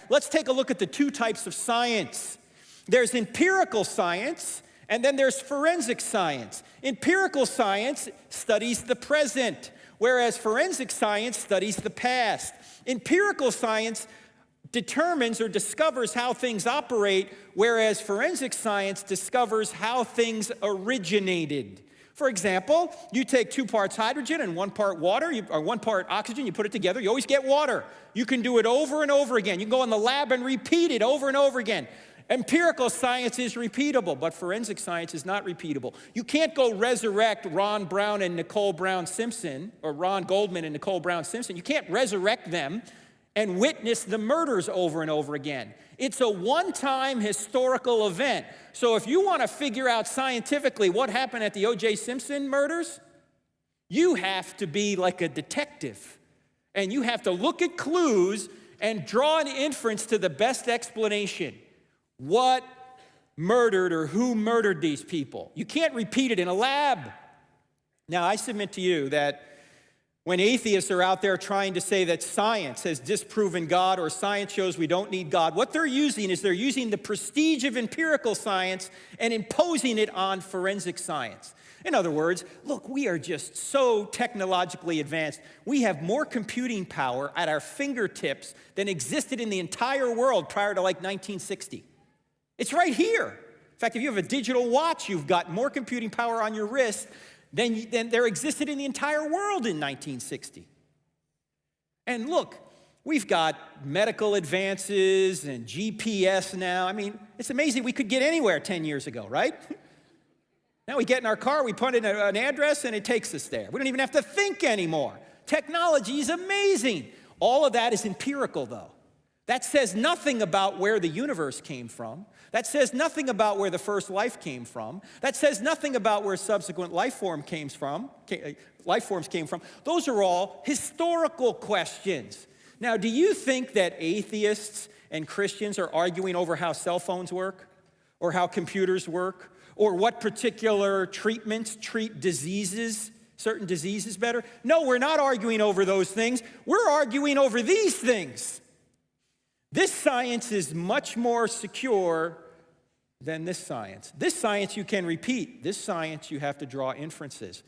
let's take a look at the two types of science. There's empirical science, and then there's forensic science. Empirical science studies the present, whereas forensic science studies the past. Empirical science determines or discovers how things operate, whereas forensic science discovers how things originated. For example, you take 2 parts hydrogen and 1 part water, or 1 part oxygen, you put it together, you always get water. You can do it over and over again. You can go in the lab and repeat it over and over again. Empirical science is repeatable, but forensic science is not repeatable. You can't go resurrect Ron Brown and Nicole Brown Simpson, or Ron Goldman and Nicole Brown Simpson. You can't resurrect them and witness the murders over and over again. It's a one-time historical event. So if you want to figure out scientifically what happened at the O.J. Simpson murders, you have to be like a detective. And you have to look at clues and draw an inference to the best explanation. What murdered or who murdered these people? You can't repeat it in a lab. Now, I submit to you that when atheists are out there trying to say that science has disproven God or science shows we don't need God, what they're using is they're using the prestige of empirical science and imposing it on forensic science. In other words, look, we are just so technologically advanced. We have more computing power at our fingertips than existed in the entire world prior to like 1960. It's right here. In fact, if you have a digital watch, you've got more computing power on your wrist than there existed in the entire world in 1960. And look, we've got medical advances and GPS now. I mean, it's amazing we could get anywhere 10 years ago, right? Now we get in our car, we put in an address, and it takes us there. We don't even have to think anymore. Technology is amazing. All of that is empirical, though. That says nothing about where the universe came from. That says nothing about where the first life came from. That says nothing about where subsequent life forms came from. Those are all historical questions. Now, do you think that atheists and Christians are arguing over how cell phones work, or how computers work, or what particular treatments treat diseases, certain diseases better? No, we're not arguing over those things. We're arguing over these things. This science is much more secure than this science. This science you can repeat. This science you have to draw inferences.